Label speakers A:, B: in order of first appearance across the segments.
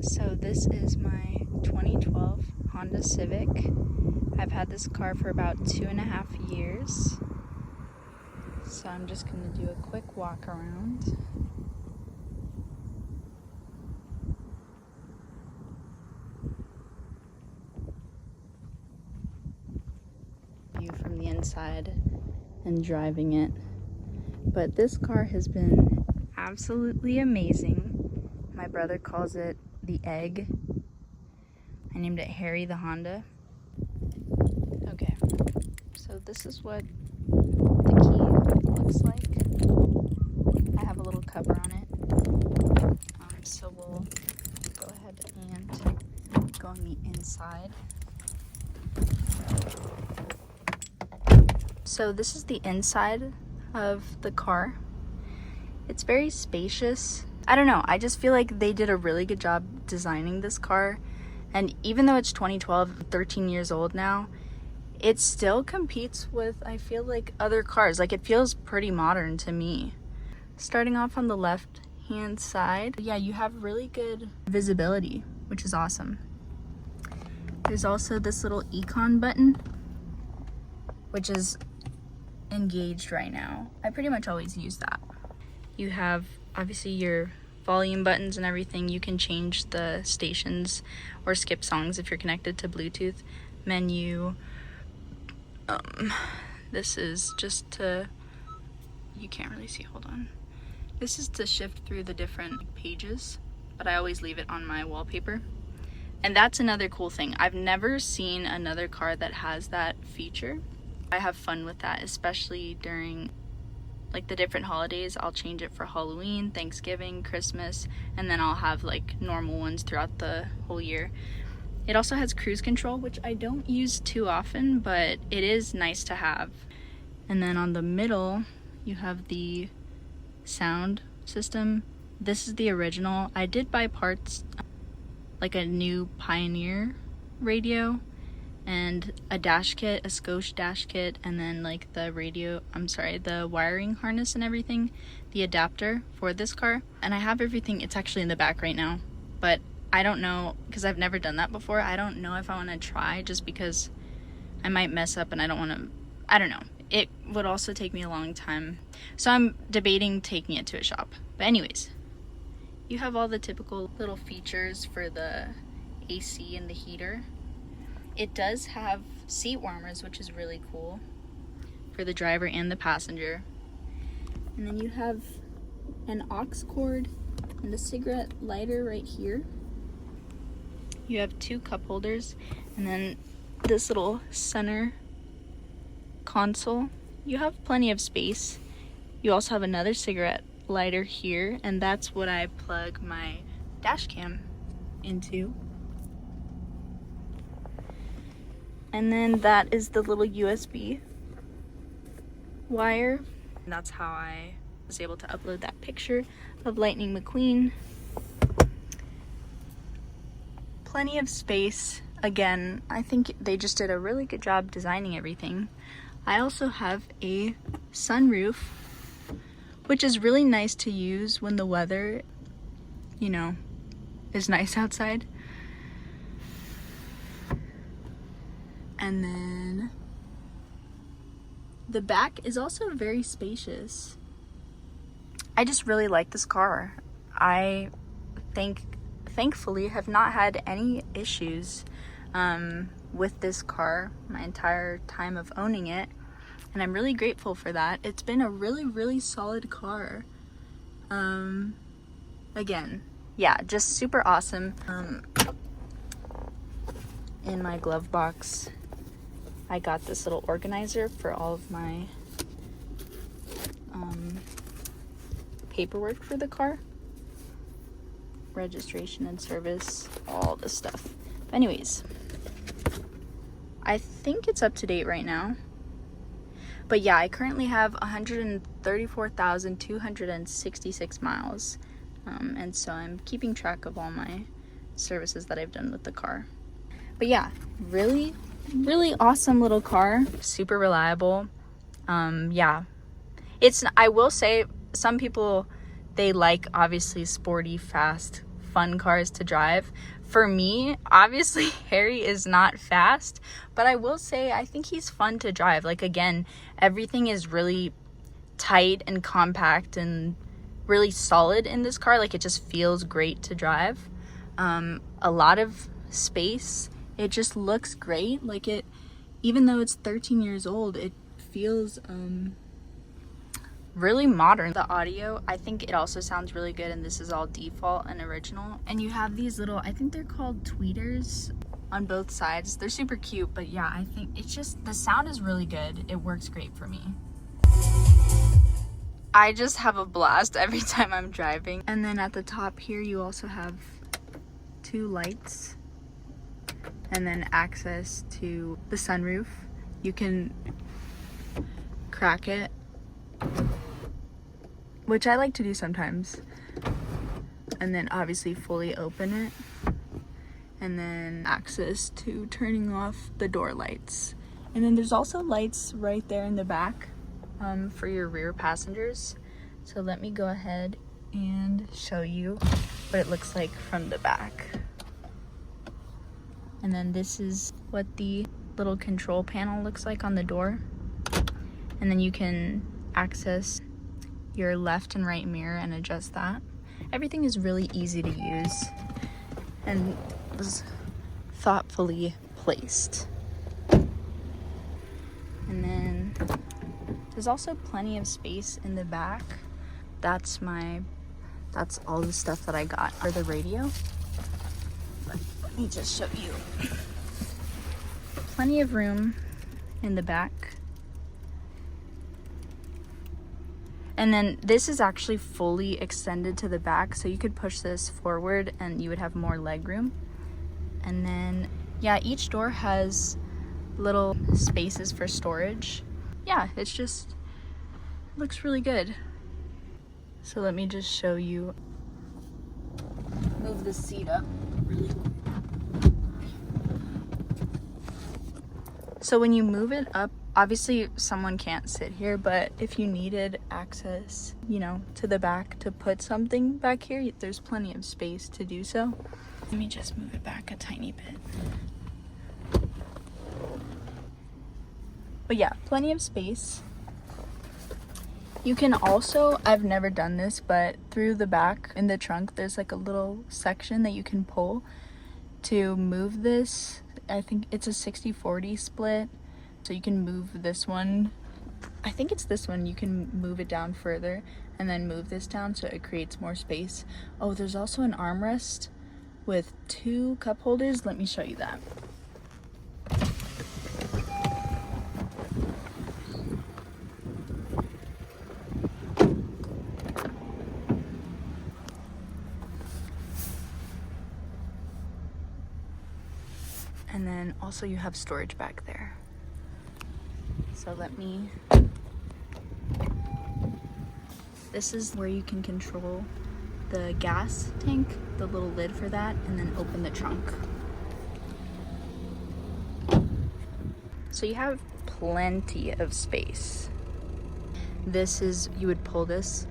A: So this is my 2012 Honda Civic. I've had this car for about 2.5 years. So I'm just gonna do a quick walk around. View from the inside and driving it. But this car has been absolutely amazing. My brother calls it the egg. I named it Harry the Honda. Okay, so this is what the key looks like. I have a little cover on it. So we'll go ahead and go on the inside. So this is the inside of the car. It's very spacious. I don't know, I just feel like they did a really good job designing this car. And even though it's 2012, 13 years old now, it still competes with, I feel like, other cars. Like, it feels pretty modern to me. Starting off on the left hand side, yeah, you have really good visibility, which is awesome. There's also this little econ button, which is engaged right now. I pretty much always use that. You have obviously your volume buttons and everything. You can change the stations or skip songs if you're connected to Bluetooth. Menu. This is just to, you can't really see, hold on. This is to shift through the different pages, but I always leave it on my wallpaper. And that's another cool thing. I've never seen another car that has that feature. I have fun with that, especially during like the different holidays. I'll change it for Halloween, Thanksgiving, Christmas, and then I'll have like normal ones throughout the whole year. It also has cruise control, which I don't use too often, but it is nice to have. And then on the middle, you have the sound system. This is the original. I did buy parts, like a new Pioneer radio and a dash kit, a Scosche dash kit, and then like the the wiring harness and everything, the adapter for this car. And I have everything. It's actually in the back right now, but I don't know, because I've never done that before. I don't know if I want to try, just because I might mess up and I don't want to, I don't know. It would also take me a long time. So I'm debating taking it to a shop. But anyways, you have all the typical little features for the AC and the heater. It does have seat warmers, which is really cool for the driver and the passenger. And then you have an aux cord and a cigarette lighter right here. You have 2 cup holders, and then this little center console. You have plenty of space. You also have another cigarette lighter here, and that's what I plug my dash cam into. And then that is the little USB wire. And that's how I was able to upload that picture of Lightning McQueen. Plenty of space. Again, I think they just did a really good job designing everything. I also have a sunroof, which is really nice to use when the weather, you know, is nice outside. And then the back is also very spacious. I just really like this car. I thankfully have not had any issues with this car my entire time of owning it, and I'm really grateful for that. It's been a really solid car. Again, yeah, just super awesome. In my glove box, I got this little organizer for all of my paperwork for the car. Registration and service, all this stuff. But anyways, I think it's up to date right now. But yeah, I currently have 134,266 miles. And so I'm keeping track of all my services that I've done with the car. But yeah, really awesome little car. Super reliable. Yeah. I will say, some people, they like obviously sporty, fast, fun cars to drive. For me, obviously, Harry is not fast, but I will say I think he's fun to drive. Like, again, everything is really tight and compact and really solid in this car. Like, it just feels great to drive. A lot of space. It just looks great. Like, it, even though it's 13 years old, it feels really modern. The audio, I think it also sounds really good, and this is all default and original. And you have these little, I think they're called tweeters on both sides. They're super cute, but yeah, I think it's just, the sound is really good. It works great for me. I just have a blast every time I'm driving. And then at the top here, you also have 2 lights and then access to the sunroof. You can crack it, which I like to do sometimes, and then obviously fully open it, and then access to turning off the door lights. And then there's also lights right there in the back for your rear passengers. So let me go ahead and show you what it looks like from the back. And then this is what the little control panel looks like on the door. And then you can access your left and right mirror and adjust that. Everything is really easy to use and was thoughtfully placed. And then there's also plenty of space in the back. That's all the stuff that I got for the radio. But let me just show you. Plenty of room in the back. And then this is actually fully extended to the back, so you could push this forward and you would have more leg room. And then, yeah, each door has little spaces for storage. Yeah, it's just, it looks really good. So let me just show you. Move the seat up really quick. So when you move it up, obviously someone can't sit here, but if you needed access, you know, to the back to put something back here, there's plenty of space to do so. Let me just move it back a tiny bit. But yeah, plenty of space. You can also, I've never done this, but through the back in the trunk, there's like a little section that you can pull to move this. I think it's a 60-40 split. So you can move this one. I think it's this one. You can move it down further and then move this down so it creates more space. Oh, there's also an armrest with 2 cup holders. Let me show you that. And then also you have storage back there. So this is where you can control the gas tank, the little lid for that, and then open the trunk. So you have plenty of space. This is, you would pull this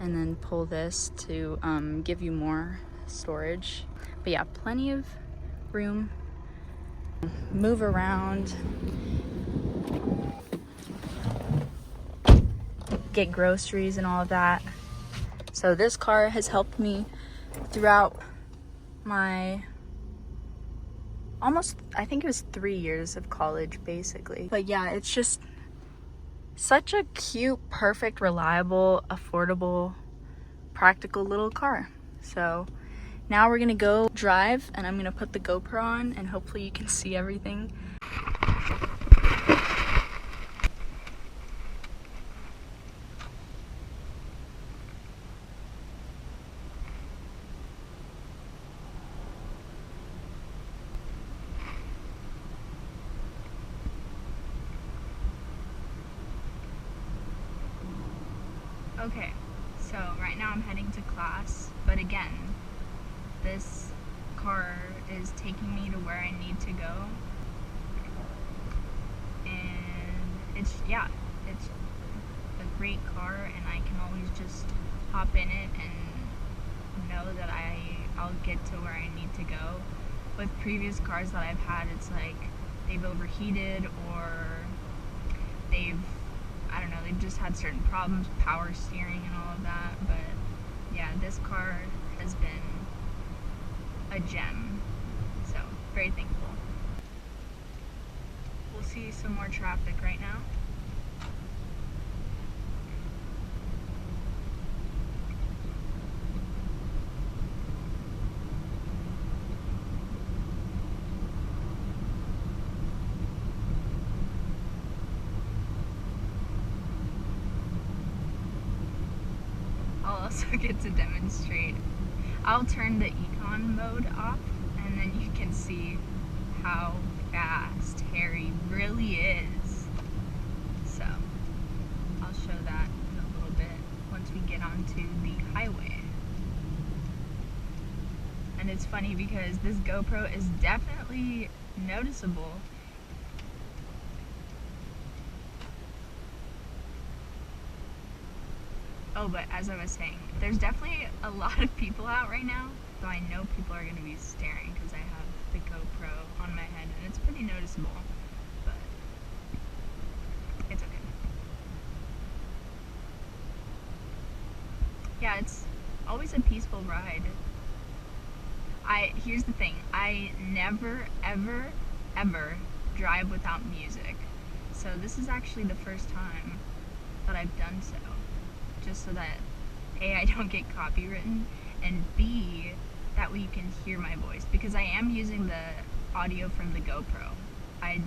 A: and then pull this to give you more storage. But yeah, plenty of room. Move around. Get groceries and all of that. So this car has helped me throughout my almost, I think it was 3 years of college basically. But yeah, it's just such a cute, perfect, reliable, affordable, practical little car. So now we're gonna go drive and I'm gonna put the GoPro on and hopefully you can see everything. Okay, so right now I'm heading to class, but again, this car is taking me to where I need to go, and it's a great car, and I can always just hop in it and know that I'll get to where I need to go. With previous cars that I've had, it's like they've overheated or they've, I don't know, they've just had certain problems, power steering and all of that. But yeah, this car has been a gem, so very thankful. We'll see some more traffic right now. I'll also get to demonstrate. I'll turn the econ mode off and then you can see how fast Harry really is. So I'll show that in a little bit once we get onto the highway. And it's funny because this GoPro is definitely noticeable. Oh, but as I was saying, there's definitely a lot of people out right now, so I know people are going to be staring because I have the GoPro on my head, and it's pretty noticeable, but it's okay. Yeah, it's always a peaceful ride. Here's the thing, I never, ever, ever drive without music, so this is actually the first time that I've done so. Just so that A, I don't get copywritten, and B, that way you can hear my voice, because I am using the audio from the GoPro. I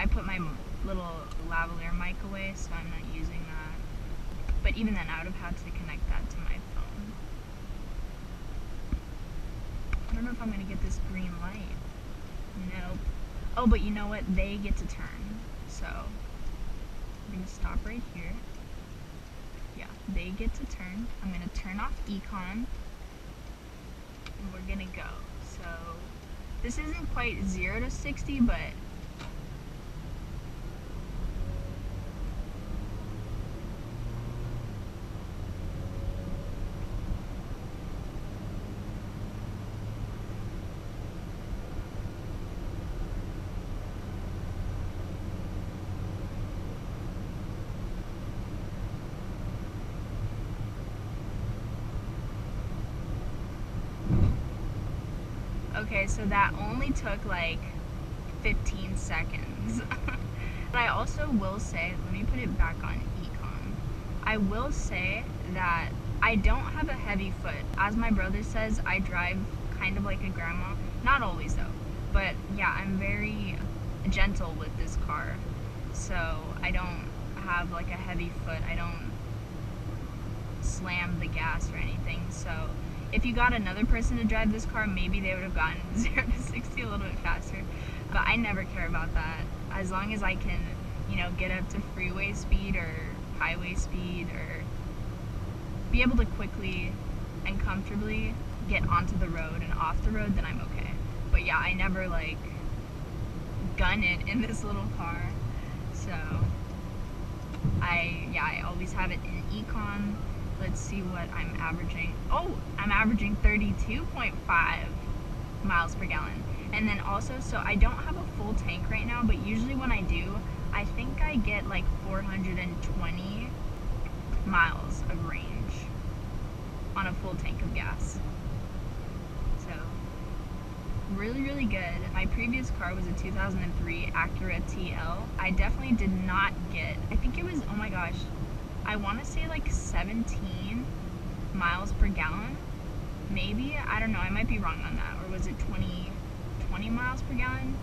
A: put my little lavalier mic away, so I'm not using that. But even then, I would have had to connect that to my phone. I don't know if I'm gonna get this green light. Nope. Oh, but you know what? They get to turn, so I'm gonna stop right here. Yeah, they get to turn. I'm gonna turn off econ and we're gonna go. So this isn't quite 0 to 60, but okay, so that only took like 15 seconds. But I also will say, let me put it back on econ. I will say that I don't have a heavy foot. As my brother says, I drive kind of like a grandma. Not always though, but yeah, I'm very gentle with this car. So I don't have like a heavy foot. I don't slam the gas or anything. So if you got another person to drive this car, maybe they would have gotten 0 to 60 a little bit faster. But I never care about that. As long as I can, you know, get up to freeway speed or highway speed or be able to quickly and comfortably get onto the road and off the road, then I'm okay. But yeah, I never like gun it in this little car. So I always have it in econ. Let's see what I'm averaging. Oh, I'm averaging 32.5 miles per gallon. And then also, so I don't have a full tank right now, but usually when I do, I think I get like 420 miles of range on a full tank of gas. So really, really good. My previous car was a 2003 Acura TL. I definitely did not get, I think it was, oh my gosh, I want to say like 17 miles per gallon, maybe. I don't know, I might be wrong on that. Or was it 20 miles per gallon?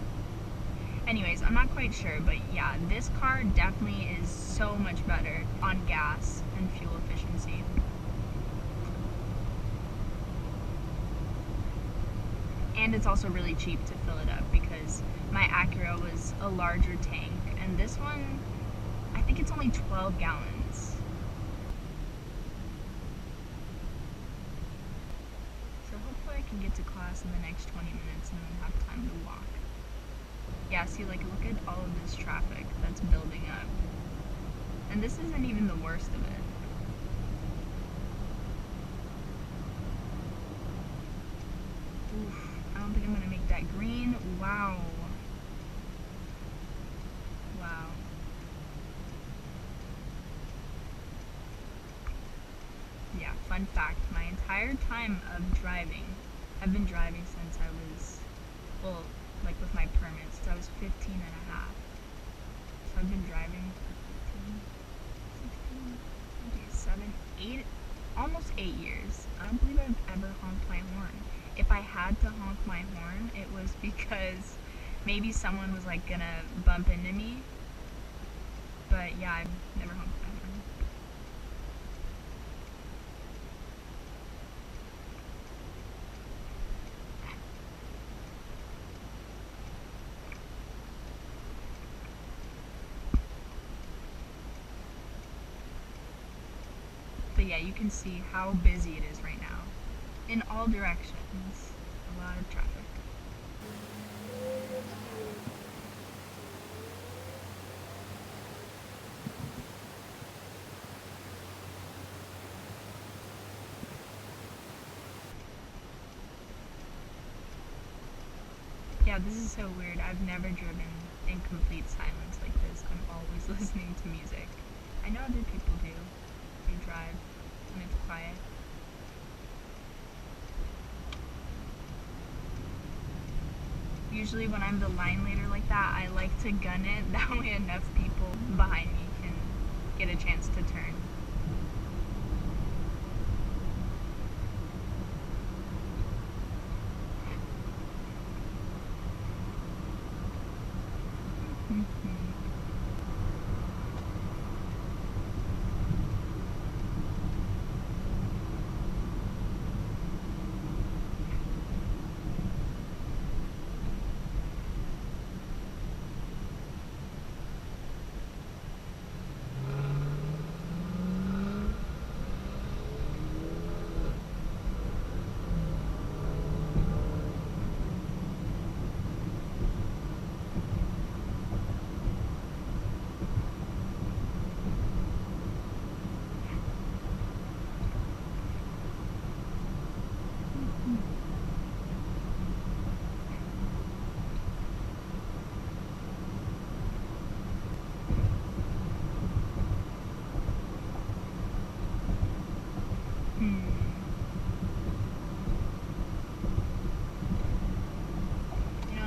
A: Anyways, I'm not quite sure, but yeah, this car definitely is so much better on gas and fuel efficiency. And it's also really cheap to fill it up because my Acura was a larger tank, and this one, I think it's only 12 gallons. So hopefully I can get to class in the next 20 minutes and then have time to walk. Yeah, see, like, look at all of this traffic that's building up. And this isn't even the worst of it. that green. Wow. Wow. Yeah, fun fact, my entire time of driving, I've been driving since I was, well, like with my permit, since I was 15 and a half. So I've been driving for 15, 16, 17, 8, almost 8 years. I don't believe I've ever honked my horn. If I had to honk my horn, it was because maybe someone was like gonna bump into me. But yeah, I've never honked my horn. But yeah, you can see how busy it is right now. In all directions. A lot of traffic. Yeah, this is so weird. I've never driven in complete silence like this. I'm always listening to music. I know other people do. They drive when it's quiet. Usually when I'm the line leader like that, I like to gun it. That way enough people behind me can get a chance to turn.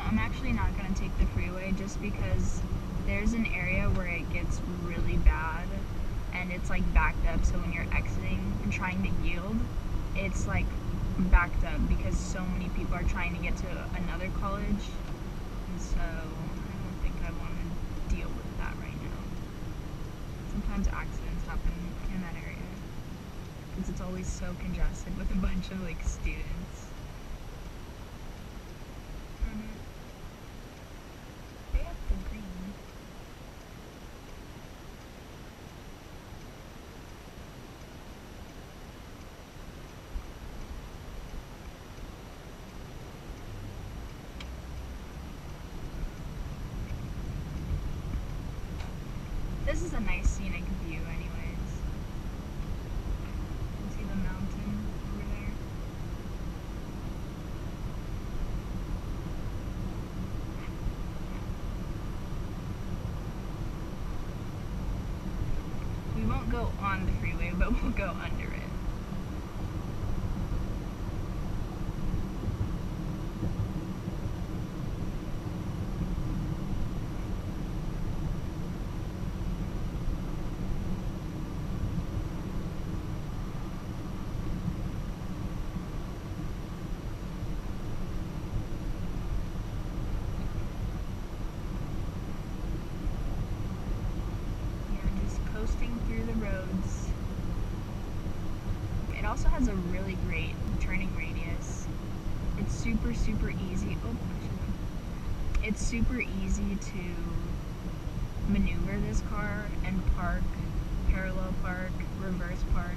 A: I'm actually not going to take the freeway just because there's an area where it gets really bad and it's like backed up, so when you're exiting and trying to yield, it's like backed up because so many people are trying to get to another college, and so I don't think I want to deal with that right now. Sometimes accidents happen in that area because it's always so congested with a bunch of like students. This is a nice scenic view anyways. You can see the mountain over there. We won't go on the freeway, but we'll go under it. Coasting through the roads. It also has a really great turning radius. It's super easy. It's super easy to maneuver this car and park, parallel park, reverse park.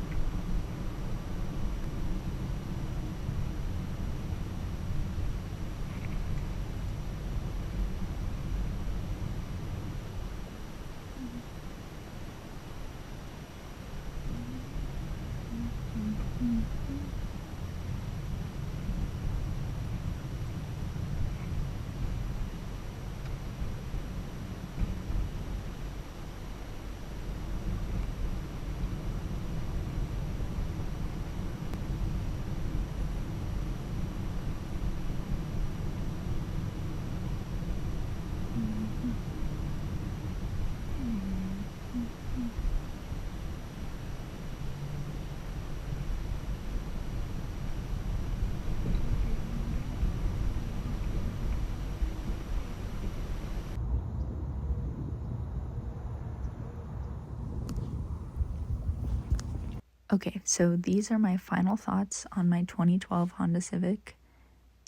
A: Okay, so these are my final thoughts on my 2012 Honda Civic.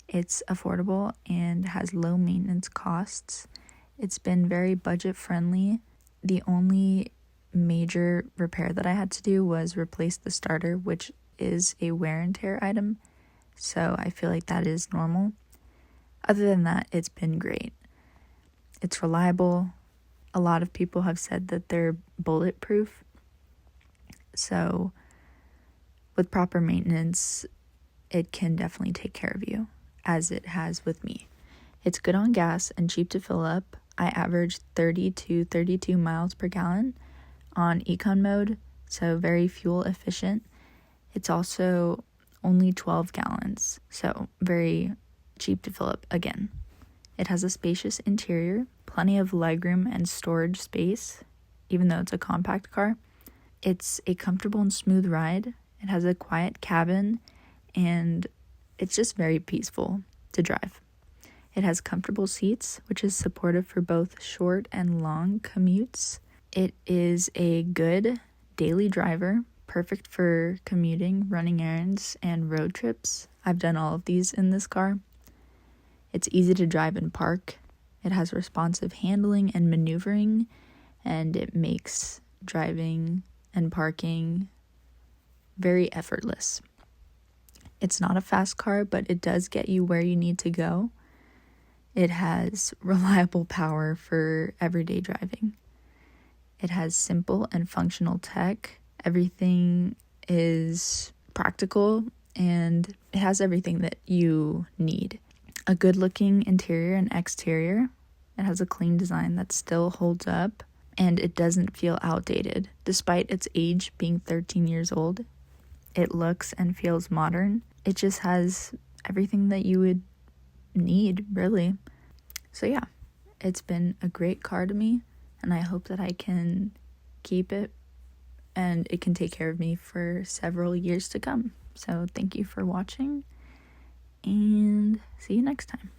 A: It's affordable and has low maintenance costs. It's been very budget friendly. The only major repair that I had to do was replace the starter, which is a wear and tear item. So I feel like that is normal. Other than that, it's been great. It's reliable. A lot of people have said that they're bulletproof. So with proper maintenance, it can definitely take care of you, as it has with me. It's good on gas and cheap to fill up. I averaged 30 to 32 miles per gallon on econ mode, so very fuel efficient. It's also only 12 gallons, so very cheap to fill up again. It has a spacious interior, plenty of legroom and storage space, even though it's a compact car. It's a comfortable and smooth ride. It has a quiet cabin, and it's just very peaceful to drive. It has comfortable seats, which is supportive for both short and long commutes. It is a good daily driver, perfect for commuting, running errands, and road trips. I've done all of these in this car. It's easy to drive and park. It has responsive handling and maneuvering, and it makes driving and parking very effortless. It's not a fast car, but it does get you where you need to go. It has reliable power for everyday driving. It has simple and functional tech. Everything is practical, and it has everything that you need. A good-looking interior and exterior. It has a clean design that still holds up, and it doesn't feel outdated. Despite its age being 13 years old, it looks and feels modern. It just has everything that you would need, really. So yeah, it's been a great car to me, and I hope that I can keep it and it can take care of me for several years to come. So thank you for watching, and see you next time.